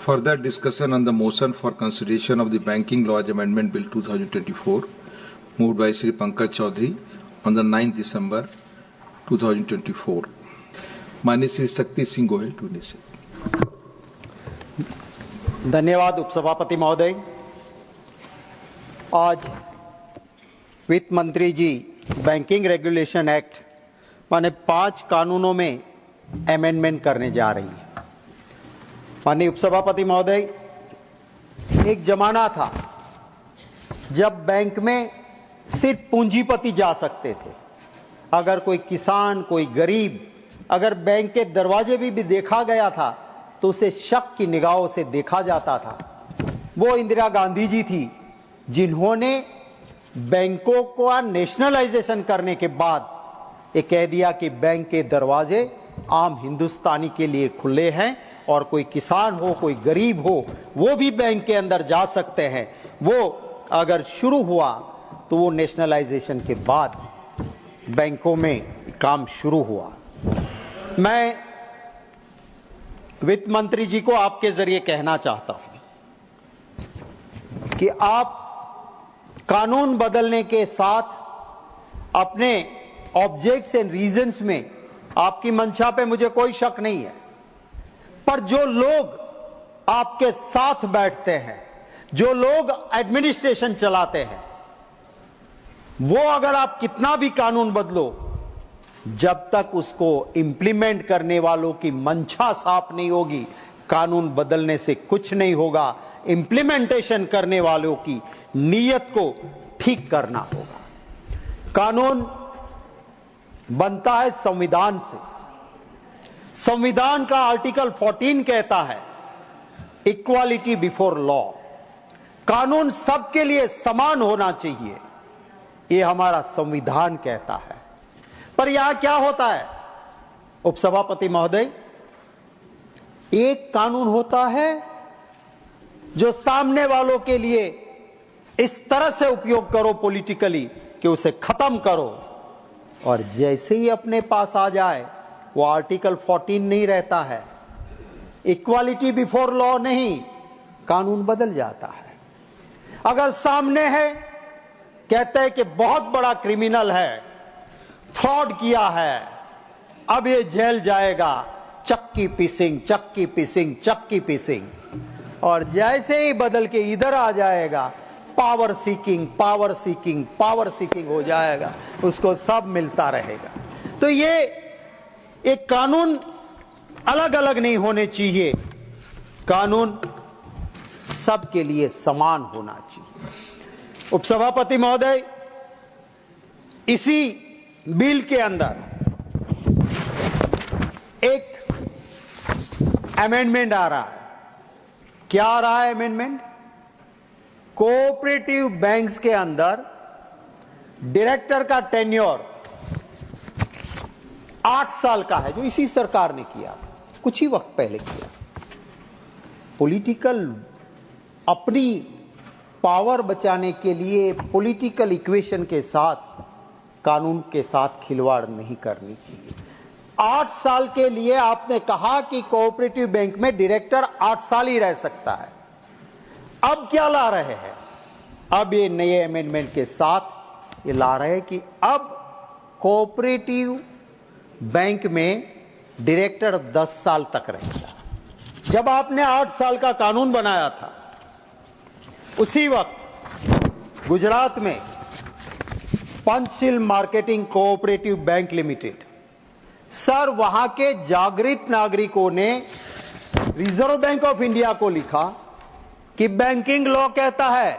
Further discussion on the motion for consideration of the Banking Laws Amendment Bill 2024, moved by Shri Pankaj Chaudhary on the 9th December 2024. माननीय Shri Shakti Singh Goyal to initiate. धन्यवाद उपसभापति महोदय। आज वित्त मंत्री जी banking regulation act माने 5 कानूनों में अमेंडमेंट करने जा रही हैं। माननीय उपसभापति महोदय, एक जमाना था जब बैंक में सिर्फ पूंजीपति जा सकते थे। अगर कोई किसान, कोई गरीब अगर बैंक के दरवाजे भी देखा गया था तो उसे शक की निगाहों से देखा जाता था। वो इंदिरा गांधी जी थी जिन्होंने बैंकों का नेशनलाइजेशन करने के बाद ये कह दिया कि बैंक के दरवाजे आम हिंदुस्तानी के लिए खुले हैं और कोई किसान हो, कोई गरीब हो, वो भी बैंक के अंदर जा सकते हैं। वो अगर शुरू हुआ तो वो नेशनलाइजेशन के बाद बैंकों में काम शुरू हुआ। मैं वित्त मंत्री जी को आपके जरिए कहना चाहता हूं कि आप कानून बदलने के साथ अपने ऑब्जेक्ट्स एंड रीजंस में आपकी मंशा पे मुझे कोई शक नहीं है, पर जो लोग आपके साथ बैठते हैं, जो लोग एडमिनिस्ट्रेशन चलाते हैं, वो अगर आप कितना भी कानून बदलो, जब तक उसको इंप्लीमेंट करने वालों की मंशा साफ नहीं होगी, कानून बदलने से कुछ नहीं होगा। इंप्लीमेंटेशन करने वालों की नीयत को ठीक करना होगा। कानून बनता है संविधान से। संविधान का आर्टिकल 14 कहता है इक्वालिटी बिफोर लॉ, कानून सबके लिए समान होना चाहिए, ये हमारा संविधान कहता है। पर यहां क्या होता है उपसभापति महोदय, एक कानून होता है जो सामने वालों के लिए इस तरह से उपयोग करो पॉलिटिकली कि उसे खत्म करो, और जैसे ही अपने पास आ जाए वो आर्टिकल 14 नहीं रहता है, इक्वालिटी बिफोर लॉ नहीं, कानून बदल जाता है। अगर सामने है, कहते हैं कि बहुत बड़ा क्रिमिनल है, फ्रॉड किया है, अब ये जेल जाएगा, चक्की पीसिंग, चक्की पीसिंग, चक्की पीसिंग, और जैसे ही बदल के इधर आ जाएगा power seeking, power seeking, power seeking हो जाएगा, उसको सब मिलता रहेगा। तो ये एक कानून अलग अलग नहीं होने चाहिए, कानून सबके लिए समान होना चाहिए। उपसभापति महोदय, इसी बिल के अंदर एक अमेंडमेंट आ रहा है। क्या आ रहा है अमेंडमेंट? कोऑपरेटिव बैंक्स के अंदर डायरेक्टर का टेन्योर 8 साल का है, जो इसी सरकार ने किया, कुछ ही वक्त पहले किया। पॉलिटिकल अपनी पावर बचाने के लिए पॉलिटिकल इक्वेशन के साथ कानून के साथ खिलवाड़ नहीं करनी चाहिए। 8 साल के लिए आपने कहा कि कोऑपरेटिव बैंक में डायरेक्टर 8 साल ही रह सकता है। अब क्या ला रहे हैं? अब ये नए अमेंडमेंट के साथ ये ला रहे हैं कि अब कोऑपरेटिव बैंक में डायरेक्टर 10 साल तक रहेगा। जब आपने 8 साल का कानून बनाया था, उसी वक्त गुजरात में Panchsheel marketing cooperative bank limited, sir, वहां के जागृत नागरिकों ने रिजर्व बैंक ऑफ इंडिया को लिखा कि बैंकिंग लॉ कहता है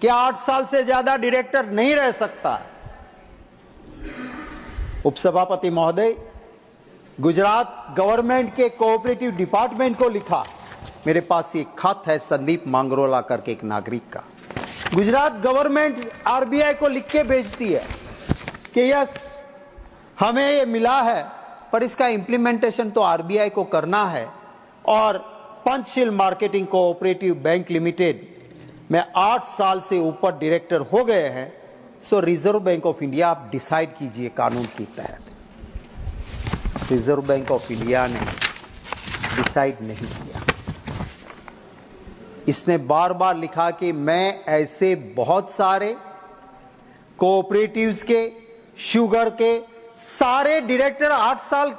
कि 8 साल से ज्यादा डायरेक्टर नहीं रह सकता है। उपसभापति महोदय, गुजरात गवर्नमेंट के कोऑपरेटिव डिपार्टमेंट को लिखा, मेरे पास एक खत है संदीप मांगरोला करके एक नागरिक का, गुजरात गवर्नमेंट आरबीआई को लिख के भेजती है कि यस, हमें ये मिला है, पर इसका इंप्लीमेंटेशन तो आरबीआई को करना है, और Panchsheel marketing cooperative bank limited में 8 साल से ऊपर डायरेक्टर हो गए हैं, सो रिजर्व बैंक ऑफ इंडिया आप डिसाइड कीजिए कानून के तहत। रिजर्व बैंक ऑफ इंडिया ने डिसाइड नहीं किया। इसने बार बार लिखा कि मैं ऐसे बहुत सारे कोऑपरेटिव्स के, शुगर के सारे डायरेक्टर 8 साल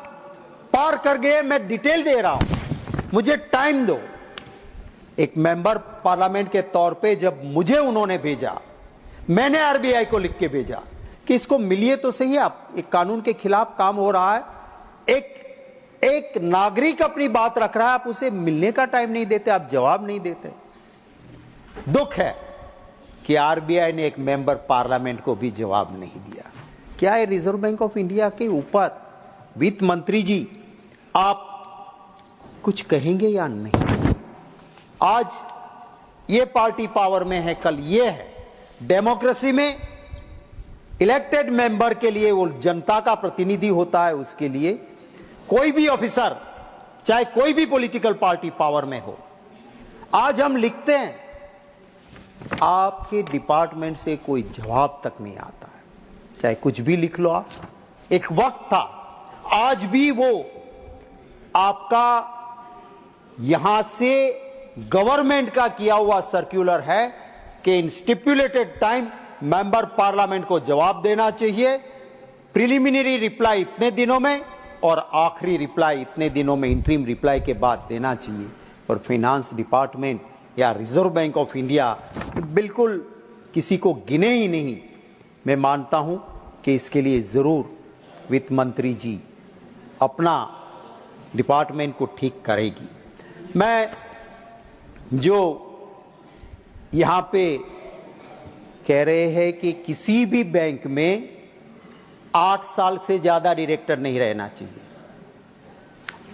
पार कर गए, मैं डिटेल दे रहा हूं, मुझे टाइम दो। एक मेंबर पार्लियामेंट के तौर पे जब मुझे उन्होंने भेजा, मैंने आरबीआई को लिख के भेजा कि इसको मिलिए तो सही, आप एक कानून के खिलाफ काम हो रहा है, एक नागरिक अपनी बात रख रहा है, आप उसे मिलने का टाइम नहीं देते, आप जवाब नहीं देते। दुख है कि आरबीआई ने एक मेंबर पार्लियामेंट को भी जवाब नहीं दिया। क्या है रिजर्व बैंक ऑफ इंडिया के ऊपर वित्त मंत्री जी आप कुछ कहेंगे या नहीं? आज ये पार्टी पावर में है, कल ये है। डेमोक्रेसी में इलेक्टेड मेंबर के लिए वो जनता का प्रतिनिधि होता है, उसके लिए कोई भी ऑफिसर, चाहे कोई भी पॉलिटिकल पार्टी पावर में हो। आज हम लिखते हैं, आपके डिपार्टमेंट से कोई जवाब तक नहीं आता है, चाहे कुछ भी लिख लो आप। एक वक्त था, आज भी वो आपका यहां से गवर्नमेंट का किया हुआ सर्कुलर है कि इन स्टिपुलेटेड टाइम मेंबर पार्लियामेंट को जवाब देना चाहिए, प्रिलिमिनरी रिप्लाई इतने दिनों में और आखिरी रिप्लाई इतने दिनों में, इंटरिम रिप्लाई के बाद देना चाहिए। और फाइनेंस डिपार्टमेंट या रिजर्व बैंक ऑफ इंडिया बिल्कुल किसी को गिने ही नहीं। मैं मानता हूं कि इसके लिए जरूर वित्त मंत्री जी अपना डिपार्टमेंट को ठीक करेगी। मैं जो यहां पे कह रहे हैं कि किसी भी बैंक में 8 साल से ज्यादा डायरेक्टर नहीं रहना चाहिए,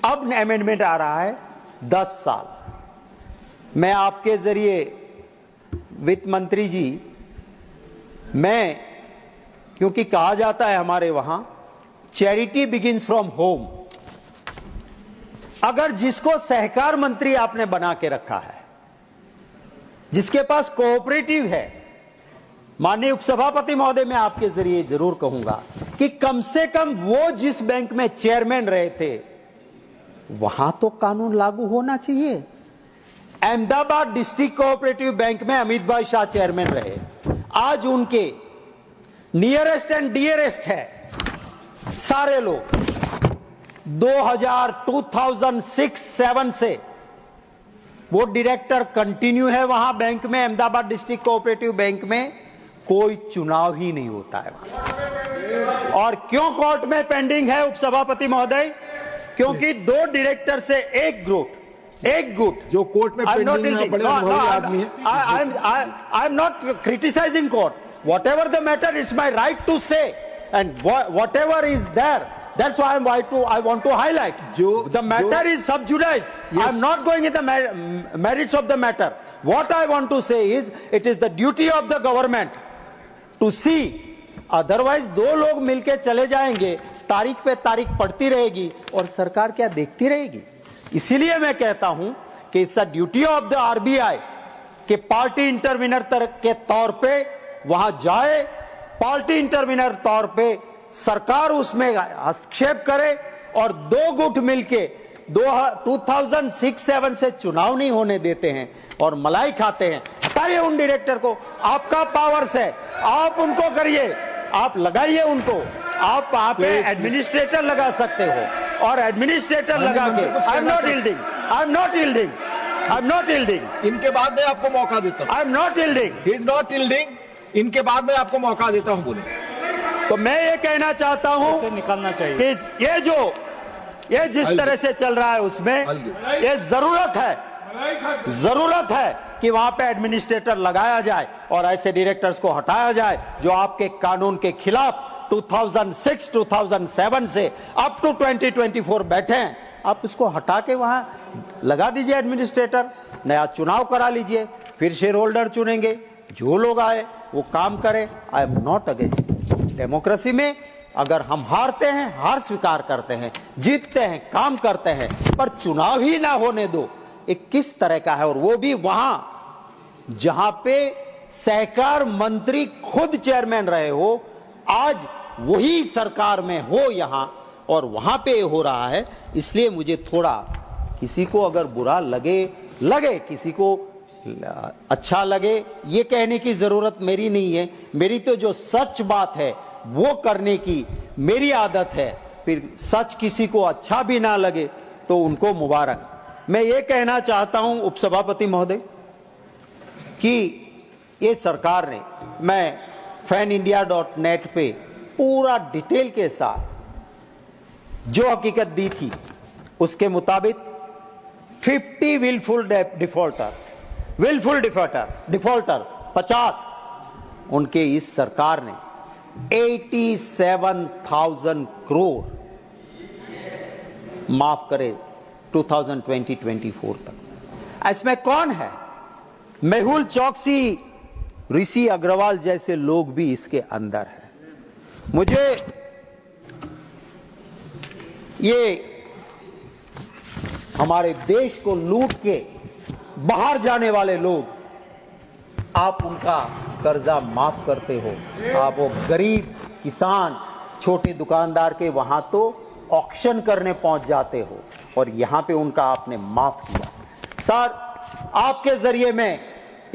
अब अमेंडमेंट आ रहा है 10 साल। मैं आपके जरिए वित्त मंत्री जी, मैं, क्योंकि कहा जाता है हमारे वहां चैरिटी बिगिंस फ्रॉम होम, अगर जिसको सहकार मंत्री आपने बना के रखा है, जिसके पास कोऑपरेटिव है, माननीय उपसभापति महोदय, मैं आपके जरिए जरूर कहूंगा कि कम से कम वो जिस बैंक में चेयरमैन रहे थे वहां तो कानून लागू होना चाहिए। अहमदाबाद डिस्ट्रिक्ट कोऑपरेटिव बैंक में अमित भाई शाह चेयरमैन रहे, आज उनके नियरेस्ट एंड डियरेस्ट है सारे लोग। 2006-7 से वो डायरेक्टर कंटिन्यू है वहां बैंक में, अहमदाबाद डिस्ट्रिक्ट कोऑपरेटिव बैंक में कोई चुनाव ही नहीं होता है। और क्यों कोर्ट में पेंडिंग है उपसभापति महोदय? क्योंकि 2 डायरेक्टर से एक गुट जो कोर्ट में पेंडिंग है, बड़े अनुभवी आदमी है। I am not criticising court, whatever the matter it's my right to say, and whatever is there, that's why I want to highlight. The matter is sub judice. Yes. I am not going into the merits of the matter. What I want to say is, it is the duty of the government to see. Otherwise 2 लोग मिलके चले जाएंगे, तारीख पे तारीख पड़ती रहेगी और सरकार क्या देखती रहेगी। इसीलिए मैं कहता हूं कि it's the duty of the RBI कि पार्टी इंटरवीनर के तौर पे वहां जाए, पार्टी इंटरवीनर तौर पे सरकार उसमें हस्तक्षेप करे और 2 गुट मिलके 2006-7 से चुनाव नहीं होने देते हैं और मलाई खाते हैं। हटाइए उन डायरेक्टर को, आपका पावर्स है, आप उनको करिए, आप लगाइए उनको, आप वहां पे एडमिनिस्ट्रेटर लगा सकते हो और एडमिनिस्ट्रेटर लगा के आई एम नॉट यील्डिंग। इनके बाद में आपको मौका देता हूं। आई am not yielding, he is not yielding. इनके बाद में आपको मौका देता हूं, बोले। तो मैं ये कहना चाहता हूं निकालना चाहिए कि ये जिस तरह से चल रहा है उसमें ये जरूरत है कि वहां पे एडमिनिस्ट्रेटर लगाया जाए और ऐसे डायरेक्टर्स को हटाया जाए जो आपके कानून के खिलाफ 2006-2007 से अप टू 2024 बैठे हैं। आप उसको हटा के वहां लगा दीजिए एडमिनिस्ट्रेटर, नया चुनाव करा लीजिए, फिर शेयर होल्डर चुनेंगे, जो लोग आए वो काम करे। आई एम नॉट अगेंस्ट। डेमोक्रेसी में अगर हम हारते हैं, हार स्वीकार करते हैं, जीतते हैं, काम करते हैं, पर चुनाव ही ना होने दो, एक किस तरह का है। और वो भी वहां जहां पे सहकार मंत्री खुद चेयरमैन रहे हो, आज वही सरकार में हो यहां और वहां पे हो रहा है। इसलिए मुझे थोड़ा, किसी को अगर बुरा लगे, किसी को अच्छा लगे ये कहने की जरूरत मेरी नहीं है। मेरी तो जो सच बात है वो करने की मेरी आदत है। फिर सच किसी को अच्छा भी ना लगे तो उनको मुबारक। मैं ये कहना चाहता हूं उपसभापति महोदय कि ये सरकार ने, मैं fanindia.net पे पूरा डिटेल के साथ जो हकीकत दी थी उसके मुताबिक 50 विलफुल डिफॉल्टर 50 उनके इस सरकार ने 87,000 करोड़ माफ करे 2020-24 तक। इसमें कौन है? मेहुल चौकसी, ऋषि अग्रवाल जैसे लोग भी इसके अंदर है। मुझे ये हमारे देश को लूट के बाहर जाने वाले लोग, आप उनका कर्जा माफ करते हो। आप वो गरीब किसान, छोटे दुकानदार के वहां तो ऑक्शन करने पहुंच जाते हो और यहां पे उनका आपने माफ किया। सर, आपके जरिए मैं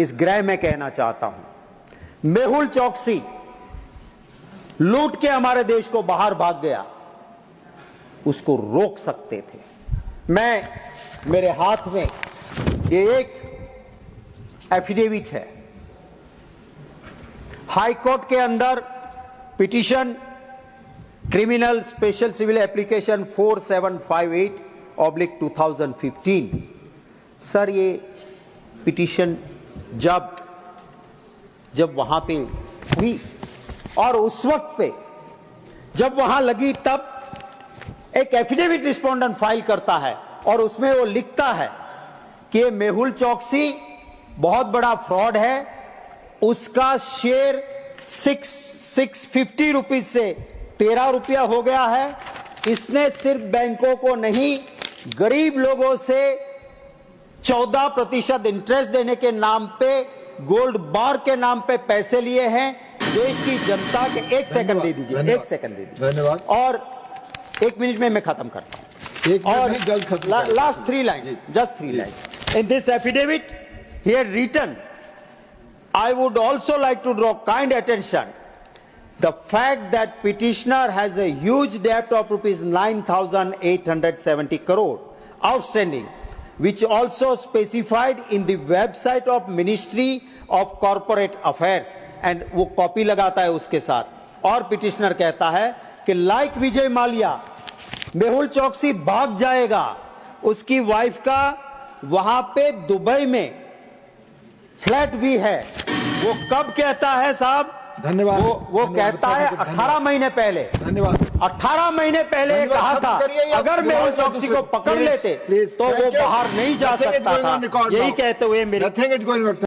इस गृह में कहना चाहता हूं, मेहुल चौकसी लूट के हमारे देश को बाहर भाग गया, उसको रोक सकते थे। मेरे हाथ में ये एक एफिडेविट है, हाई कोर्ट के अंदर petition criminal special civil application 4758/2015। Sir, ये पिटीशन जब वहां पे हुई और उस वक्त पे जब वहां लगी, तब एक एफिडेविट रिस्पोंडेंट फाइल करता है और उसमें वो लिखता है कि मेहुल चौकसी बहुत बड़ा फ्रॉड है, उसका शेयर 650 रुपीज से 13 रुपया हो गया है। इसने सिर्फ बैंकों को नहीं, गरीब लोगों से 14% इंटरेस्ट देने के नाम पे, गोल्ड बार के नाम पे पैसे लिए हैं देश की जनता के। एक सेकंड दे दीजिए, एक सेकंड दे दीजिए। धन्यवाद। और 1 मिनट में मैं खत्म करता हूं। और last 3 lines, just 3 lines. In this affidavit he had written, I would also like to draw kind attention the fact that petitioner has a huge debt of rupees 9,870 crore outstanding, which also specified in the website of Ministry of Corporate Affairs, and वो copy लगाता है उसके साथ। और petitioner कहता है कि like Vijay Mallya, Mehul चौकसी भाग जाएगा। उसकी वाइफ का वहां पे दुबई में फ्लैट भी है। वो कब कहता है साहब? धन्यवाद। वो कहता है 18 महीने पहले। धन्यवाद। 18 महीने पहले कहा था अगर मेहुल चौकसी को पकड़ लेते तो वो बाहर नहीं जा सकता था। यही कहते हुए मेरे